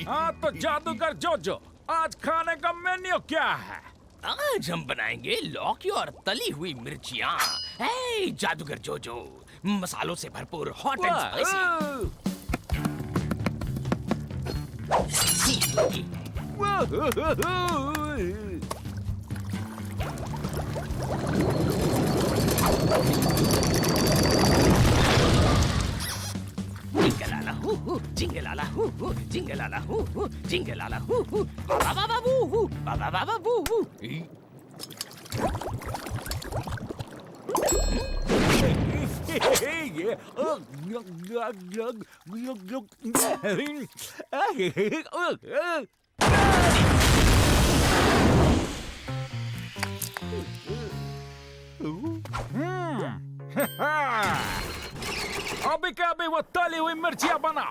हाँ तो जादूगर जोजो, आज खाने का मेन्यू क्या है? आज हम बनाएंगे लौकी और तली हुई मिर्चियाँ। हे जादूगर जोजो, मसालों से भरपूर hot and spicy. Jingalala hoo hoo, jingalala hoo hoo, jingalala hoo hoo, jingalala hoo hoo, ba ba ba boo hoo, ba ba ba ba boo hoo. अभी क्या अभी वो तली हुई मिर्चियाँ बना।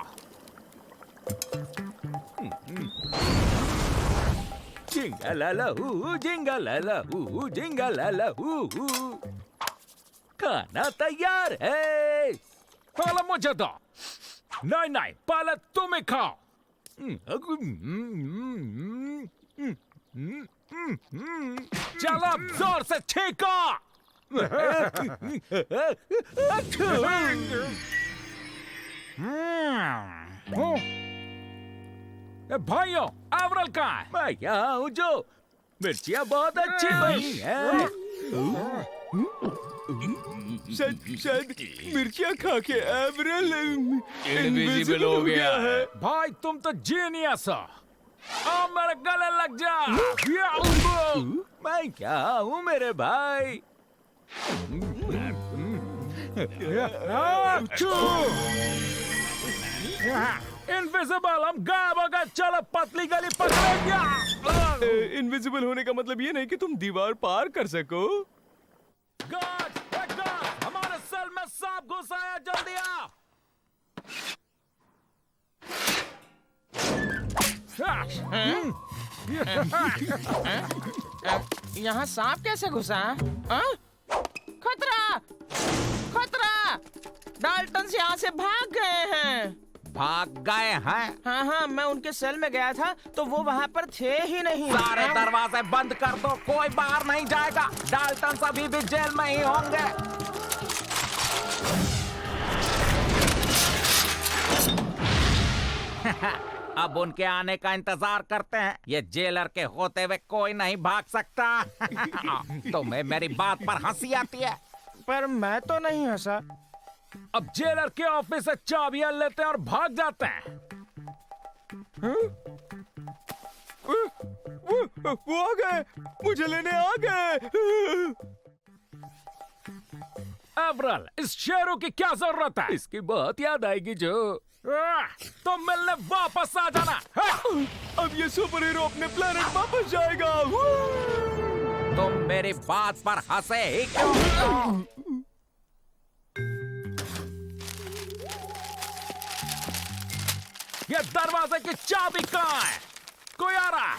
जिंगालाला हू, जिंगालाला हू, जिंगालाला हू। खाना तैयार है। पहले मुझे दो। नहीं नहीं, पहले तुम ही खाओ। चलो जोर से छींको। भाइयों, एवरल कहाँ है? मैं यहाँ हूँ जो। मिर्चियाँ बहुत अच्छी बनी हैं। शायद मिर्चियाँ खा के एवरल इनविजिबल हो गया है। भाई तुम तो जीनियस हो। अब मेरे गले लग जा। मैं क्या हूँ मेरे भाई? इनविजिबल, हम गायब हो गए। चलो पतली गली पकड़ेंगे। इनविजिबल होने का मतलब ये नहीं कि तुम दीवार पार कर सको। गार्ड, हमारे सेल में सांप घुस आया, जल्दी आओ। यहाँ सांप कैसे घुसा? खतरा! खतरा! डाल्टन्स यहाँ से भाग गए हैं। भाग गए हैं? हाँ हाँ, मैं उनके सेल में गया था तो वो वहाँ पर थे ही नहीं। सारे दरवाजे बंद कर दो, कोई बाहर नहीं जाएगा। डाल्टन अभी भी जेल में ही होंगे। अब उनके आने का इंतजार करते हैं। ये जेलर के होते हुए कोई नहीं भाग सकता। तुम्हें मेरी बात पर हंसी आती है? पर मैं तो नहीं हंसा। अब जेलर के ऑफिस से चाबियां लेते हैं और भाग जाते हैं। वो आ गए, मुझे लेने आ गए। एवरल, इस शेरों की क्या जरूरत है? इसकी बहुत याद आएगी जो। तो मिलने वापस आ जाना। अब ये सुपर हीरो अपने प्लेनेट वापस जाएगा। तुम मेरी बात पर हंसे ही क्यों? ये दरवाजे की चाबी कहाँ है? कोई आ रहा है?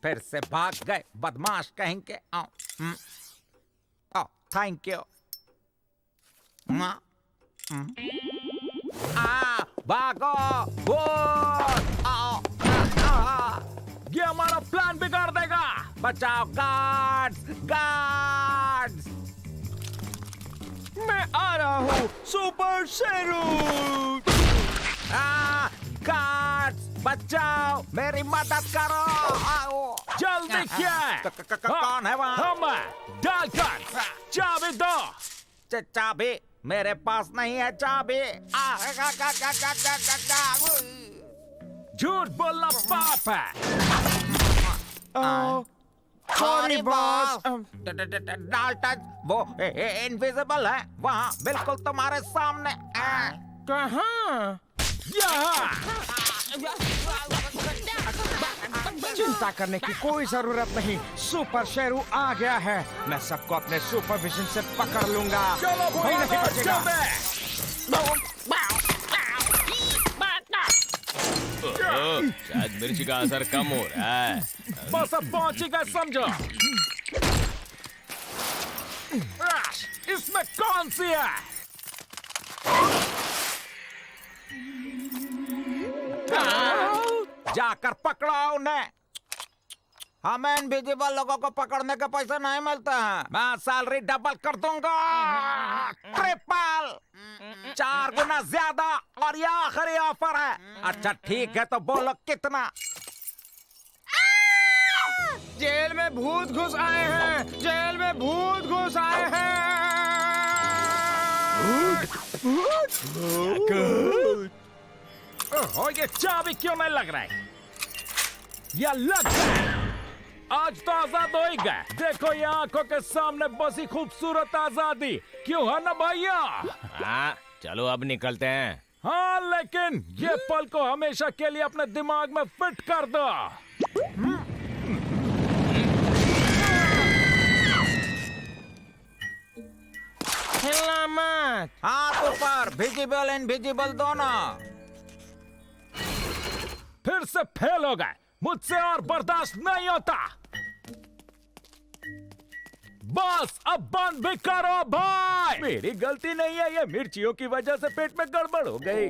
फिर से भाग गए बदमाश कहेंगे। Thank you. भागो। ये हमारा प्लान बिगाड़ देगा। बचाओ गार्ड्स, गार्ड्स। मैं आ रहा हूँ, सुपर शेरू। गार्ड्स, बचाओ, मेरी मदद करो। जल्दी क्या है? कौन है वहाँ? हम डाल्टन, चाबी दो। चाबी मेरे पास नहीं है। चाबी। झूठ बोलना पाप है। Sorry boss. डाल्टन वो इनविजिबल है, वहाँ बिल्कुल तुम्हारे सामने। कहाँ? चिंता करने की कोई जरूरत नहीं। सुपर शेरू आ गया है। मैं सबको अपने सुपर विजन से पकड़ लूंगा। चलो कोई नहीं बचेगा। शायद मिर्ची का असर कम हो रहा है। बस अब पहुंच ही गए, समझो। इसमें कौन सी है? जाकर पकड़ो उन्हें। हमें इनविजिबल लोगों को पकड़ने के पैसे नहीं मिलते हैं। मैं सैलरी डबल कर दूंगा, ट्रिपल, 4 गुना ज्यादा, और ये आखिरी ऑफर है। अच्छा ठीक है, तो बोलो कितना? जेल में भूत घुस आए हैं, जेल में भूत घुस आए हैं। ओह, ये चाबी क्यों नहीं लग रहा है? या लग गया है। आज तो आजाद हो ही गए। देखो ये आंखों के सामने बसी खूबसूरत आजादी, क्यों है ना भैया? हाँ, चलो अब निकलते हैं। हाँ, लेकिन ये पल को हमेशा के लिए अपने दिमाग में फिट कर दो। हिलना मत। हाथ ऊपर, विजिबल इनविजिबल दोनों। फिर से फेल हो गए। मुझसे और बर्दाश्त नहीं होता। बस अब बंद भी करो भाई। मेरी गलती नहीं है, ये मिर्चियों की वजह से पेट में गड़बड़ हो गई।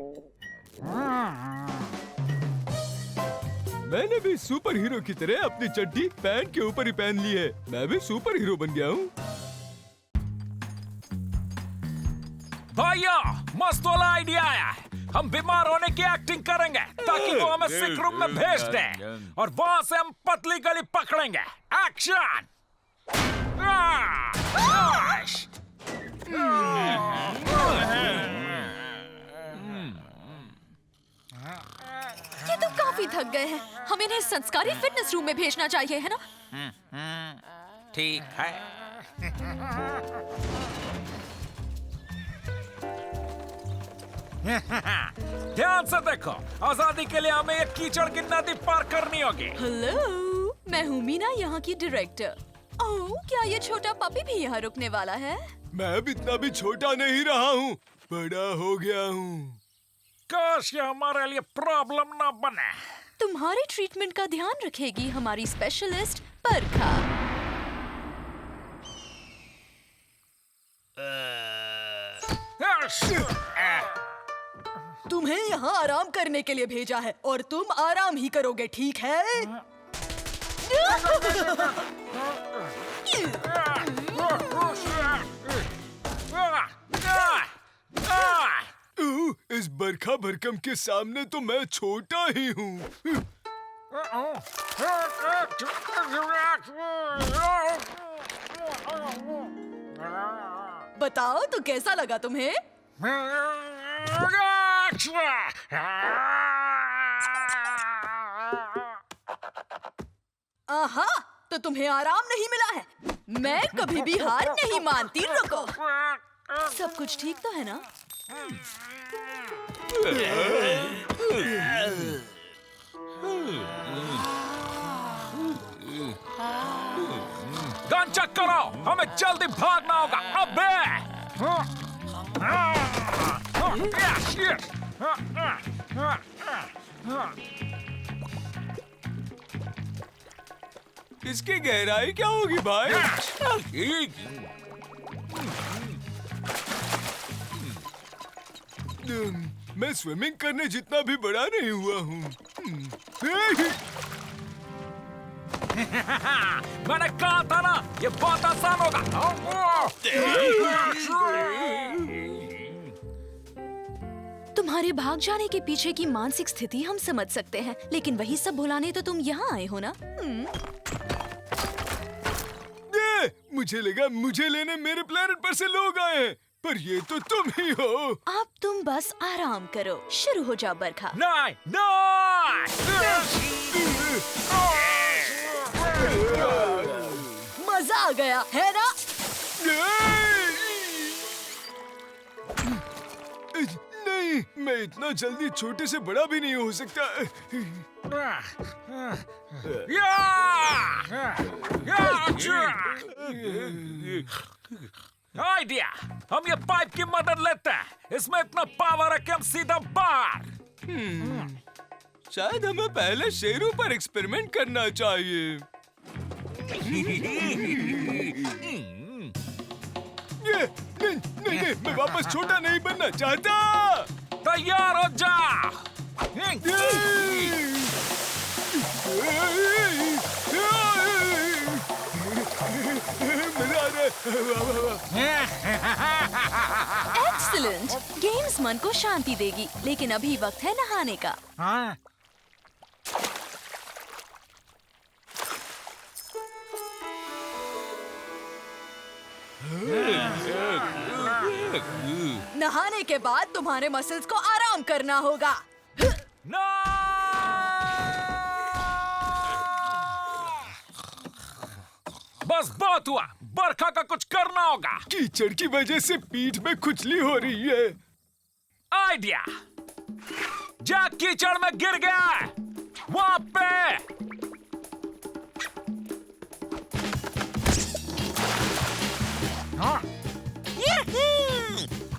मैंने भी सुपर हीरो की तरह अपनी चड्डी पैंट के ऊपर ही पहन ली है। मैं भी सुपर हीरो बन गया हूँ। भैया, मस्त वाला आइडिया आया है। हम बीमार होने की एक्टिंग करेंगे ताकि वो हमें सिक रूम में भेज दे, और वहां से हम पतली गली पकड़ेंगे। एक्शन! ये तो काफी थक गए हैं। हम इन्हें संस्कारी फिटनेस रूम में भेजना चाहिए, है ना? ठीक है। ध्यान से देखो, आजादी के लिए हमें एक कीचड़ की नदी पार करनी होगी। हेलो, मैं हूँ मीना, यहाँ की डायरेक्टर। ओह, क्या ये छोटा पपी भी यहाँ रुकने वाला है? मैं अब इतना भी छोटा नहीं रहा हूँ, बड़ा हो गया हूँ। काश ये हमारे लिए प्रॉब्लम ना बने। तुम्हारे ट्रीटमेंट का ध्यान रखेगी हमारी स्पेशलिस्ट बरखा। तुम्हें यहाँ आराम करने के लिए भेजा है, और तुम आराम ही करोगे, ठीक है? इस बरखा भरकम के सामने तो मैं छोटा ही हूँ। बताओ तो कैसा लगा तुम्हें? आहा, तो तुम्हें आराम नहीं मिला है। मैं कभी भी हार नहीं मानती। रुको, सब कुछ ठीक तो है ना? गन चेक करो, हमें जल्दी भागना होगा। अबे! इसकी गहराई क्या होगी भाई? मैं स्विमिंग करने जितना भी बड़ा नहीं हुआ हूँ। मैंने कहा था ना, ये बहुत आसान होगा। तुम्हारे भाग जाने के पीछे की मानसिक स्थिति हम समझ सकते हैं, लेकिन वही सब भुलाने तो तुम यहाँ आए हो ना? मुझे लगा मुझे लेने मेरे प्लेनेट पर से लोग आए हैं, पर ये तो तुम ही हो। अब तुम बस आराम करो। शुरू हो जाओ बरखा। नहीं, नहीं! मजा आ गया, है ना? नहीं, मैं इतना जल्दी छोटे से बड़ा भी नहीं हो सकता। आइडिया! हम ये पाइप की मदद लेते हैं। इसमें इतना पावर है कि हम सीधा बाहर। शायद हमें पहले शेरों पर एक्सपेरिमेंट करना चाहिए। नहीं नहीं नहीं, मैं वापस छोटा नहीं बनना चाहता। तैयार हो जा। मजा आ रहा है। एक्सीलेंट। गेम्स मन को शांति देगी, लेकिन अभी वक्त है नहाने का। हाँ। नहाने के बाद तुम्हारे मसल्स को आराम करना होगा। No! बस बहुत हुआ, बरखा का कुछ करना होगा। कीचड़ की वजह से पीठ में खुजली हो रही है। आइडिया, जैक कीचड़ में गिर गया है, वहां पे।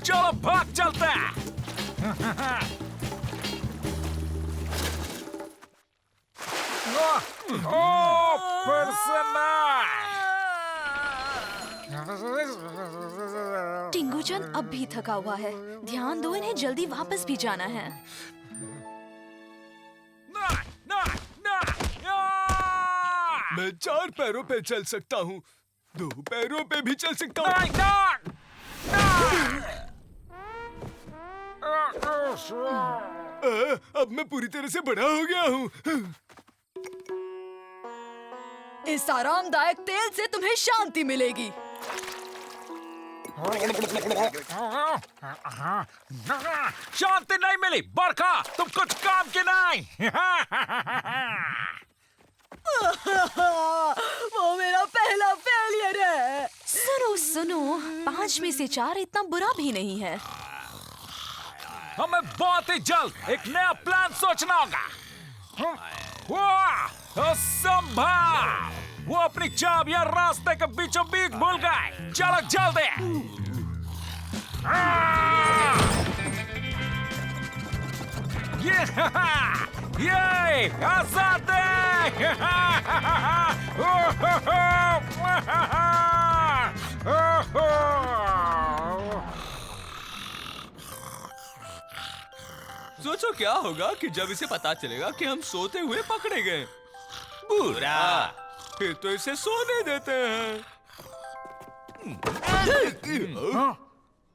चलो भाग चलते हैं। ओ, फिर से टिंगूचन अब भी थका हुआ है। ध्यान दो, इन्हें जल्दी वापस भी जाना है। मैं 4 पैरों पे चल सकता हूँ, 2 पैरों पे भी चल सकता हूँ। अब मैं पूरी तरह से बड़ा हो गया हूँ। इस आरामदायक तेल से तुम्हें शांति मिलेगी। शांति नहीं मिली, बरखा तुम कुछ काम की नहीं। वो मेरा पहला फेलियर है। सुनो सुनो, 5 में से 4 इतना बुरा भी नहीं है। हमें बहुत ही जल्द एक नया प्लान सोचना होगा। असंभव! वो अपनी चाबियां रास्ते के बीचों बीच भूल गए। चलो जल्दी। ये आजादी! सोचो क्या होगा कि जब इसे पता चलेगा कि हम सोते हुए पकड़े गए। बुरा। फिर तो इसे सोने देते हैं।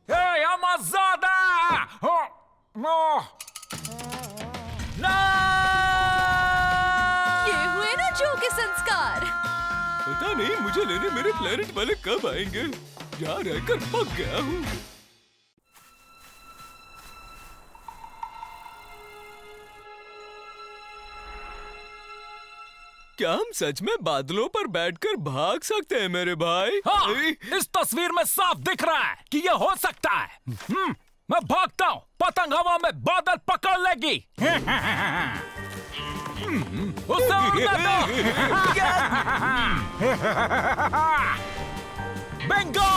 Hey, I'm आजाद! ये हुए ना जो के संस्कार। पता नहीं मुझे लेने मेरे प्लेनेट वाले कब आएंगे। यहाँ रहकर पक गया हूँ। क्या हम सच में बादलों पर बैठकर भाग सकते हैं मेरे भाई? हाँ, इस तस्वीर में साफ दिख रहा है कि ये हो सकता है। मैं भागता हूँ, पतंग हवा में बादल पकड़ लेगी। उसे उड़ने दो। बिंगो!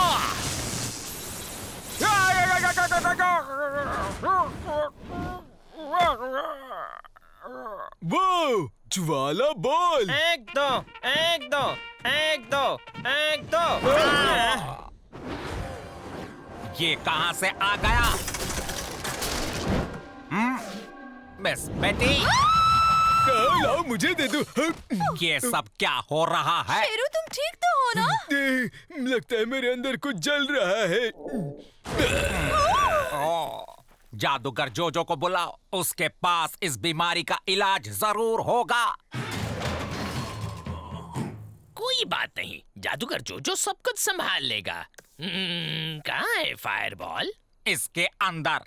वो ज्वाला बॉल। 1 2 1 2 1 2 1 2। ये कहाँ से आ गया? मिस बेटी, लाओ मुझे दे दो। ये सब क्या हो रहा है? शेरू, तुम ठीक तो हो ना? लगता है मेरे अंदर कुछ जल रहा है। जादूगर जोजो को बुलाओ, उसके पास इस बीमारी का इलाज जरूर होगा। कोई बात नहीं, जादूगर जोजो सब कुछ संभाल लेगा। कहाँ है फायरबॉल? इसके अंदर।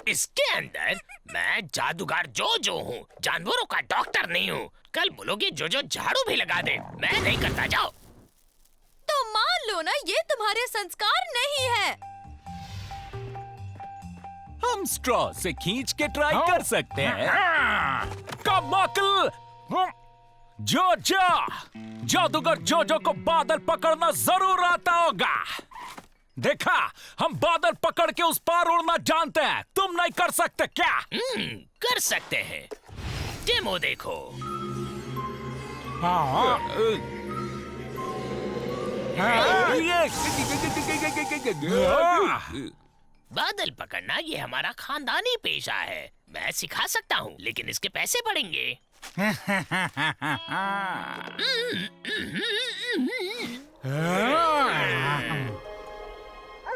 इसके अंदर? मैं जादूगर जोजो हूँ, जानवरों का डॉक्टर नहीं हूँ। कल बोलोगे जोजो झाड़ू भी लगा दे, मैं नहीं करता। जाओ। तो मान लो ना, ये तुम्हारे संस्कार नहीं है। हम स्ट्रॉ से खींच के ट्राई कर सकते हैं। कमाल! जोजो! जादूगर जोजो को बादल पकड़ना जरूर आता होगा। देखा, हम बादल पकड़ के उस पार उड़ना जानते हैं। तुम नहीं कर सकते क्या? कर सकते हैं। डेमो देखो। बादल पकड़ना ये हमारा खानदानी पेशा है। मैं सिखा सकता हूँ, लेकिन इसके पैसे पड़ेंगे।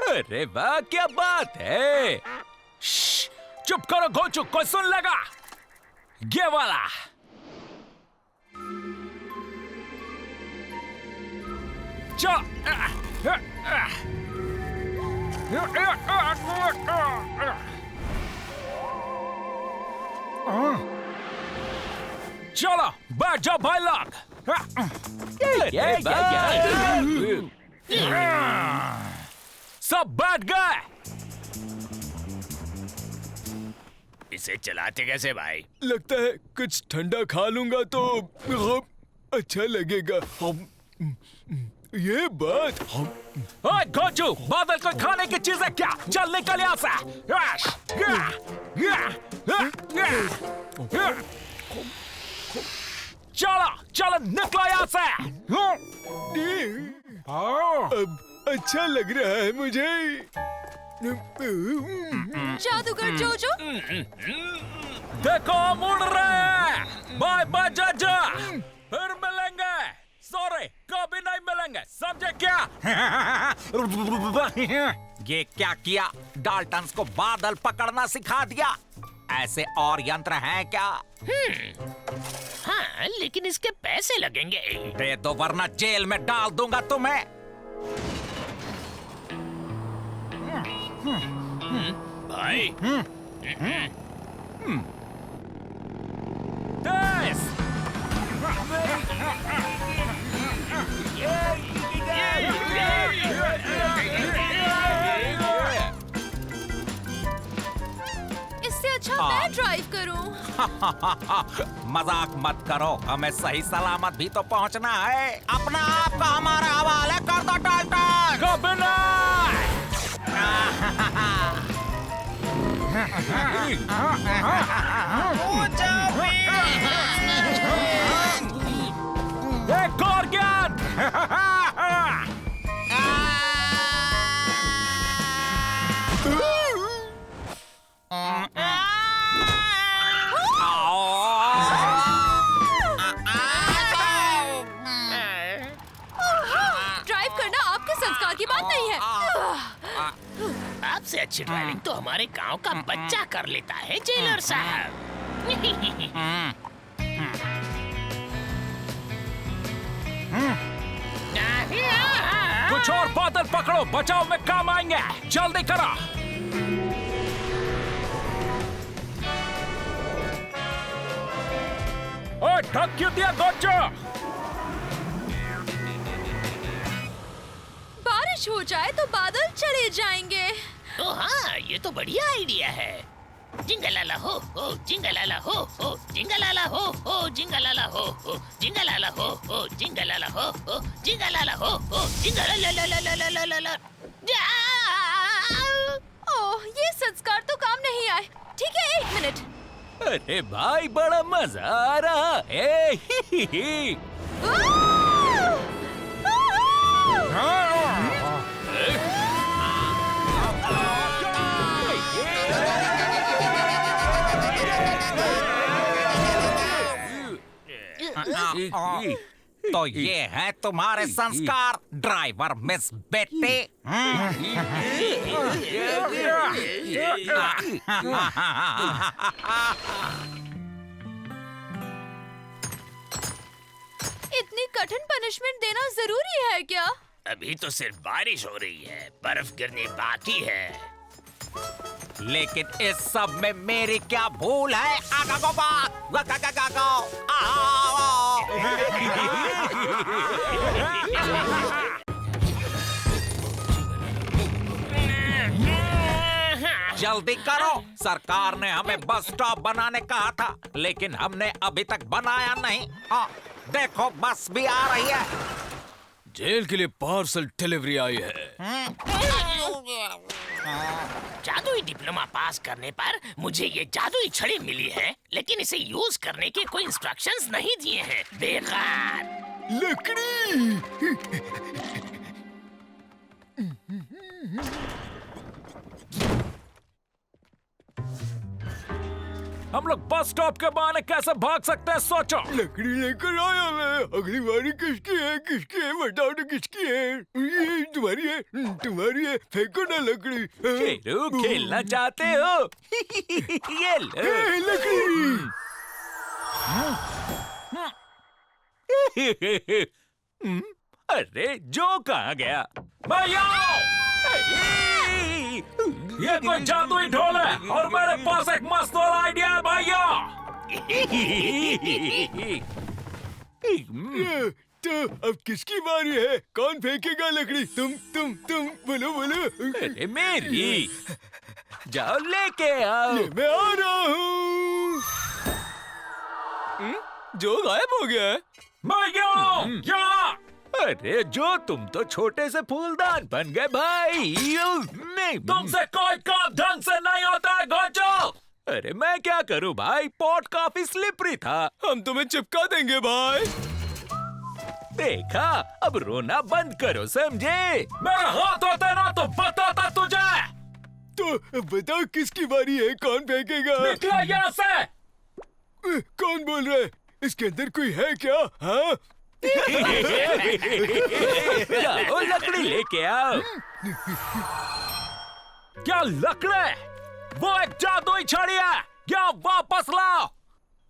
अरे वाह, क्या बात है। चुप करो गोचू, कोई सुन लेगा। ये वाला चलो बैठ जाओ भाई लोग। सब बैठ गए। इसे चलाते कैसे भाई? लगता है कुछ ठंडा खा लूंगा तो अच्छा लगेगा। ये बात ओए गोचू, बादल को खाने की चीज है क्या? चल निकल यहाँ से। चलो चलो निकलो यहाँ से। अब अच्छा लग रहा है मुझे। जादूगर जोजो, देखो हम उड़ रहे हैं। बाय बाय जाजा, फिर मिलेंगे। सॉरी, कभी नहीं मिलेंगे, समझे क्या? ये क्या किया? डाल्टन्स को बादल पकड़ना सिखा दिया। ऐसे और यंत्र हैं क्या? हाँ, लेकिन इसके पैसे लगेंगे। दे दो वरना जेल में डाल दूंगा तुम्हें। भाई This! इससे अच्छा मैं ड्राइव करूं। मजाक मत करो, हमें सही सलामत भी तो पहुंचना है। अपना आप का हमारे हवाले कर दो डाल्टन। कभी नहीं! एक और ज्ञान! ड्राइव करना आपके संस्कार की बात नहीं है। आपसे अच्छी ड्राइविंग तो हमारे गांव का बच्चा कर लेता है जेलर साहब। कुछ और बादल पकड़ो, बचाव में काम आएंगे। जल्दी करो। ओए, ढक क्यों दिया गोचो? बारिश हो जाए तो बादल चले जाएंगे। तो हाँ, ये तो बढ़िया आइडिया है। जिंगलाला हो, जिंगलाला हो, जिंगलाला हो, जिंगलाला हो, जिंगलाला हो, जिंगलाला हो, जिंगलाला हो, जिंगलाला। ओह, ये संस्कार तो काम नहीं आए। ठीक है, 1 मिनट। अरे भाई, बड़ा मजा आ रहा है। तो ये है तुम्हारे संस्कार ड्राइवर मिस बेटे। इतनी कठिन पनिशमेंट देना जरूरी है क्या? अभी तो सिर्फ बारिश हो रही है, बर्फ गिरनी बाकी है। लेकिन इस सब में मेरी क्या भूल है? जल्दी करो, सरकार ने हमें बस स्टॉप बनाने कहा था, लेकिन हमने अभी तक बनाया नहीं। देखो बस भी आ रही है। जेल के लिए पार्सल डिलीवरी आई है। जादुई डिप्लोमा पास करने पर मुझे ये जादुई छड़ी मिली है, लेकिन इसे यूज करने के कोई इंस्ट्रक्शंस नहीं दिए हैं। बेकार। लकड़ी। हम लोग बस स्टॉप के बहाने कैसे भाग सकते हैं सोचो। लकड़ी लेकर आया मैं। अगली बारी किसकी है बताओ तो किसकी है। ये तुम्हारी है फेंको ना लकड़ी। शेरू खेलना चाहते हो? ये लो। लकड़ी। अरे जो कहाँ गया? भैया ये कोई जादुई ढोल है और मेरे पास एक मस्त वाला आइडिया है भैया। तो अब किसकी बारी है? कौन फेंकेगा लकड़ी? तुम बोलो। अरे मेरी। जाओ लेके आओ। ये मैं आ रहा हूँ। जो गायब हो गया है। भैया क्या? अरे जो तुम तो छोटे से फूलदान बन गए भाई। नहीं तुमसे कोई काम ढंग से नहीं होता है गोचो। अरे मैं क्या करूं भाई, पॉट काफी स्लिपरी था। हम तुम्हें चिपका देंगे भाई। देखा, अब रोना बंद करो समझे। मेरा हाथ होता ना तो बताता तुझे। तो बताओ किसकी बारी है? कौन फेंकेगा? निकलो यहाँ से। कौन बोल रहा है? इसके अंदर कोई है क्या? हाँ? जाओ लकड़ी लेके आओ। क्या लकड़ी? वो एक जादुई छड़ी है, क्या वापस लाओ।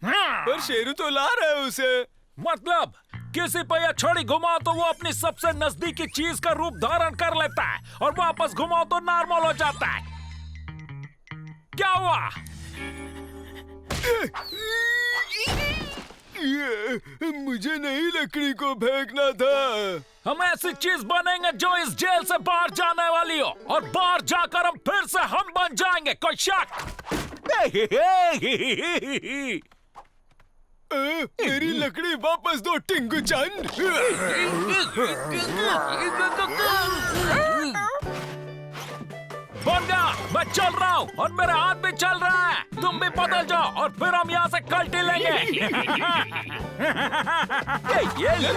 पर शेरू तो ला रहा है उसे। मतलब किसी पर यह छड़ी घुमाओ तो वो अपनी सबसे नजदीकी चीज का रूप धारण कर लेता है और वापस घुमाओ तो नॉर्मल हो जाता है। क्या हुआ? मुझे नहीं लकड़ी को फेंकना था। हम ऐसी चीज बनेंगे जो इस जेल से बाहर जाने वाली हो और बाहर जाकर हम फिर से हम बन जाएंगे। कोई शक? मेरी लकड़ी वापस दो टिंगू चंद। बन गया। मैं चल रहा हूँ और मेरा हाथ भी चल रहा है। तुम भी बदल जाओ और फिर हम यहाँ से कल्टी लेंगे। ये लो।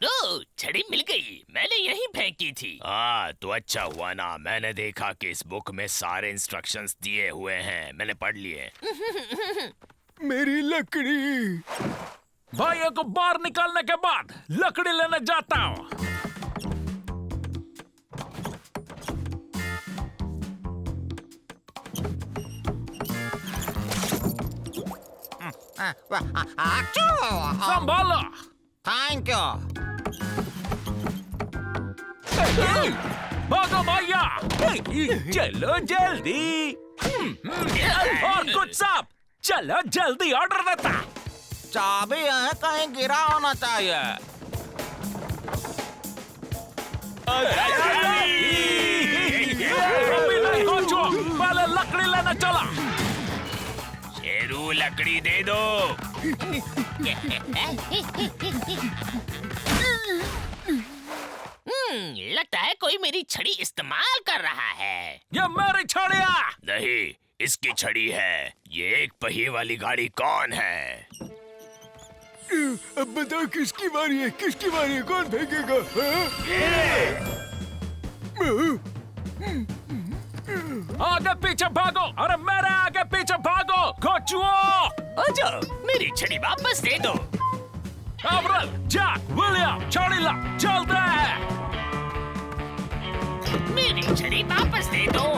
ओ, छड़ी मिल गई। मैंने यहीं फेंकी थी। हाँ तो अच्छा हुआ ना, मैंने देखा कि इस बुक में सारे इंस्ट्रक्शंस दिए हुए हैं, मैंने पढ़ लिए। मेरी लकड़ी। भाइयों को बाहर निकालने के बाद लकड़ी लेने जाता हूँ। संभालो। Thank you. भागो भैया, चलो जल्दी। और कुछ साहब, चलो जल्दी ऑर्डर देता। चाबी है, कहीं गिरा होना चाहिए। अभी नहीं पहुंचो, पहले लकड़ी लेने चला। शेरू लकड़ी दे दो। लगता है कोई मेरी छड़ी इस्तेमाल कर रहा है। ये मेरी छड़िया। नहीं, इसकी छड़ी है। ये एक पहिए वाली गाड़ी कौन है? अब बताओ किसकी बारी है? किसकी बारी है? कौन फेंकेगा? आगे पीछे भागो। अरे मेरे आगे पीछे भागो कोचुओ। ओजो, मेरी छड़ी वापस दे दो। अब्रल, जैक, विलियम, छड़ी ला, चलते हैं। मेरी छड़ी वापस दे दो।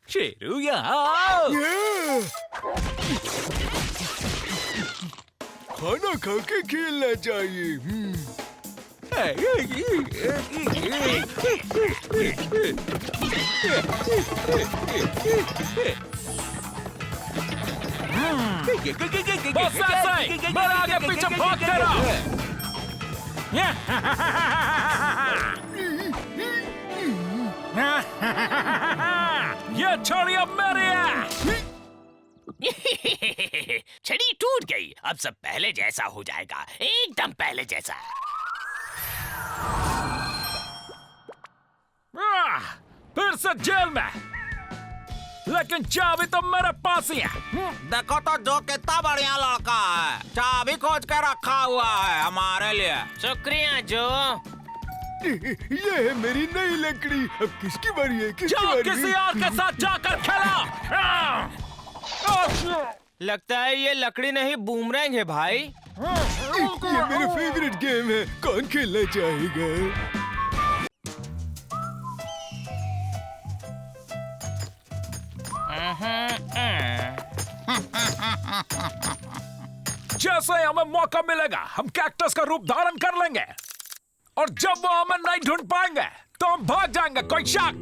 शेरू यहाँ आओ। खाना खा के खेलना चाहिए। बस ऐसा ही, मेरे आगे पीछे भागते रहो। ये छड़ी अब मेरी है। छड़ी टूट गई। अब सब पहले जैसा हो जाएगा, एकदम पहले जैसा। फिर से जेल में, लेकिन चाबी तो मेरे पास ही है। देखो तो जो कितना बढ़िया लड़का है, चाबी खोज के रखा हुआ है हमारे लिए। शुक्रिया जो। ये है मेरी नई लकड़ी। अब किसकी बारी है? किसकी जाओ बारी किसी है? और के साथ जाकर खेलो। लगता है ये लकड़ी नहीं बूमरैंग है भाई। ये मेरा फेवरेट गेम है। कौन खेलना चाहेगा? जैसे ही हमें मौका मिलेगा हम कैक्टस का रूप धारण कर लेंगे, और जब वो हमें नहीं ढूंढ पाएंगे तो हम भाग जाएंगे। कोई शक?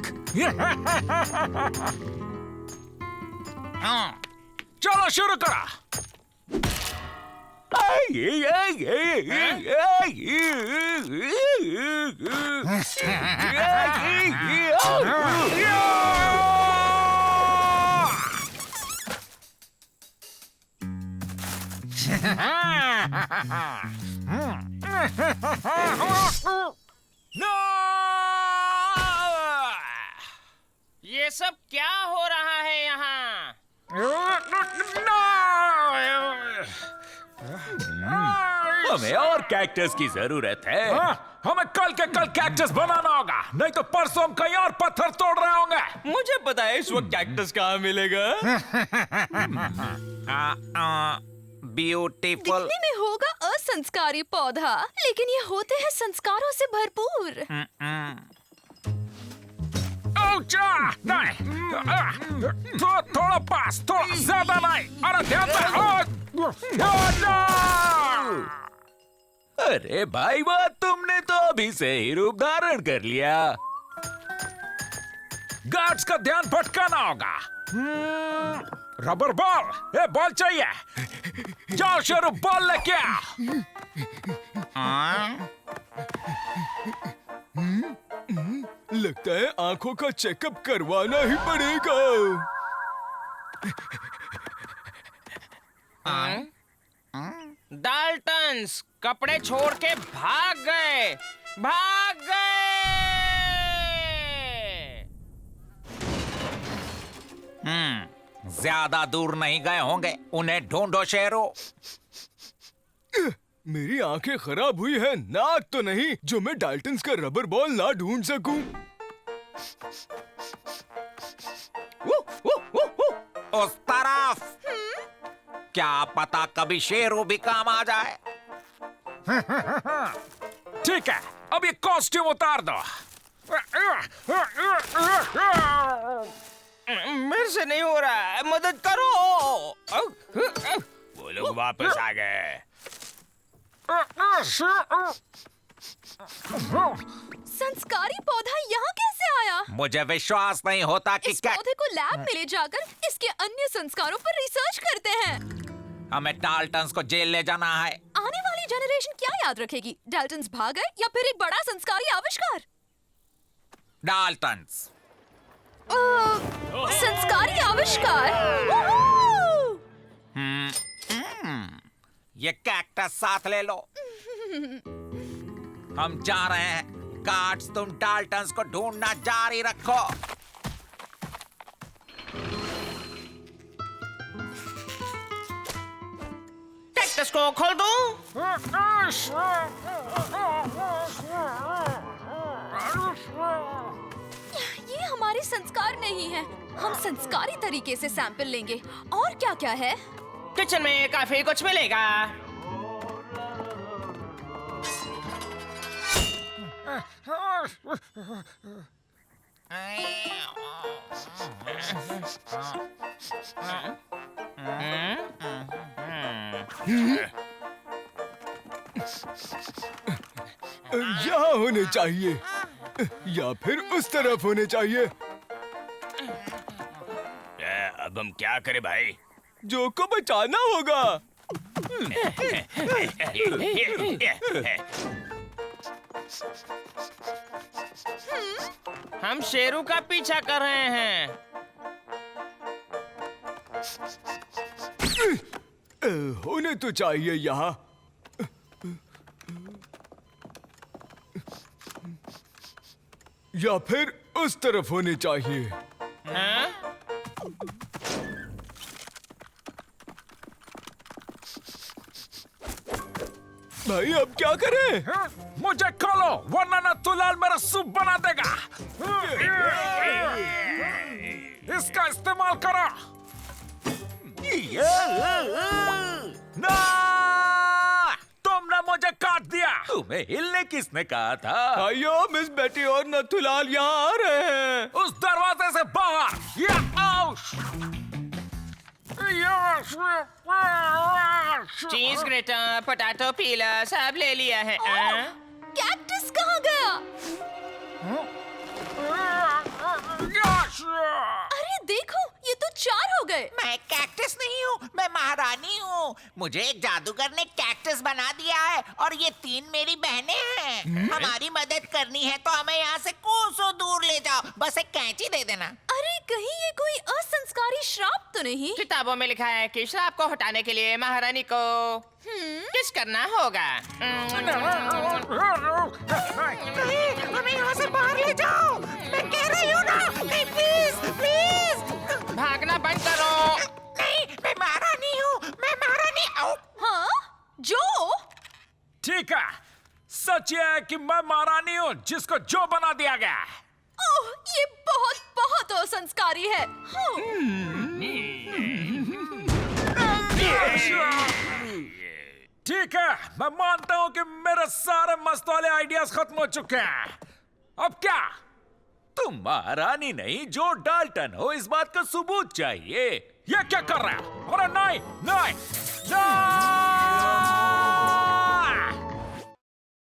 चलो शुरू करो। ये सब क्या हो रहा है यहाँ? हमें और कैक्टस की जरूरत है। हमें कल के कल कैक्टस बनाना होगा, नहीं तो परसों हम कहीं और पत्थर तोड़ रहे होंगे। मुझे पता है इस वक्त कैक्टस कहाँ मिलेगा। ब्यूटीफुल। दिखने में होगा असंस्कारी पौधा, लेकिन ये होते हैं संस्कारों से भरपूर। नहीं, थोड़ा पास, थोड़ा ज्यादा नहीं। अरे ध्यान से। अरे भाई बात, तुमने तो अभी से ही रूप धारण कर लिया। गार्ड्स का ध्यान भटकाना होगा। रबर बॉल, ये बॉल चाहिए। जाओ शुरू, बॉल लेके आओ। लगता है आंखों का चेकअप करवाना ही पड़ेगा। डाल्टन्स कपड़े छोड़ के भाग गए, भाग गए। ज्यादा दूर नहीं गए होंगे, उन्हें ढूंढो शेरो। मेरी आंखें खराब हुई है, नाक तो नहीं जो मैं डाल्टन्स का रबर बॉल ना ढूंढ सकूं। उस तरफ। क्या पता कभी शेरू भी काम आ जाए। ठीक है, अब ये कॉस्ट्यूम उतार दो। मेरे से नहीं हो रहा है, मदद करो। वो लोग वापस आ गए। संस्कारी पौधा यहाँ कैसे आया? मुझे विश्वास नहीं होता कि इस पौधे को लैब में ले जाकर इसके अन्य संस्कारों पर रिसर्च करते हैं। हमें डाल्टन्स को जेल ले जाना है। आने वाली जनरेशन क्या याद रखेगी? डाल्टन्स भाग गए या फिर एक बड़ा संस्कारी आविष्कार? डाल्टन्स। संस्कारी आविष्कार। ये कैक्टस साथ ले लो। हम जा रहे हैं। गार्ड्स, तुम डाल्टन्स को ढूंढना जारी रखो। कैक्टस को खोल दो। ये हमारे संस्कार नहीं है। हम संस्कारी तरीके से सैंपल लेंगे। और क्या क्या है? किचन में काफी कुछ मिलेगा। यहाँ होने चाहिए या फिर उस तरफ होने चाहिए। अब हम क्या करें भाई? जो को बचाना होगा। हम शेरू का पीछा कर रहे हैं। होने तो चाहिए यहाँ। या फिर उस तरफ होने चाहिए। हाँ? भाई अब क्या करें? मुझे खोलो वरना नथुलाल मेरा सूप बना देगा। इसका इस्तेमाल करो। ना! तुमने मुझे काट दिया। तुम्हें हिलने किसने कहा था? भाइयों, मिस बेटी और नथुलाल यहाँ आ रहे हैं। उस दरवाजे से बाहर। या आउश! चीज ग्रेटर, पोटैटो पीलर सब ले लिया है। कैक्टस कहाँ गया? अरे देखो, ये तो 4 हो गए। मैं कैक्टस नहीं हूँ, मैं महारानी हूँ। मुझे एक जादूगर ने कैक्टस बना दिया है और ये 3 मेरी बहनें हैं। हमारी मदद करनी है तो हमें यहाँ से कोसों दूर ले जाओ। बस एक कैंची दे देना। अरे कहीं ये कोई असंस्कारी श्राप तो नहीं? किताबों में लिखा है कि श्राप को हटाने के लिए महारानी को किस करना होगा। हमें यहाँ से बाहर ले जाओ। मैं कह रही हूँ ना। नहीं, प्लीज प्लीज। भागना बंद करो। नहीं, मैं महारानी हूँ। मैं महारानी। हाँ? जो? ठीक है, सच ये है कि मैं महारानी हूँ जिसको जो बना दिया गया। ओह, ये बहुत बहुत असंस्कारी है। ठीक है, मैं मानता हूँ कि मेरे सारे मस्त वाले आइडियाज खत्म हो चुके हैं। अब क्या? तुम महारानी नहीं, जो डाल्टन हो, इस बात का सबूत चाहिए। ये क्या कर रहा है? अरे नहीं, नहीं, नहीं!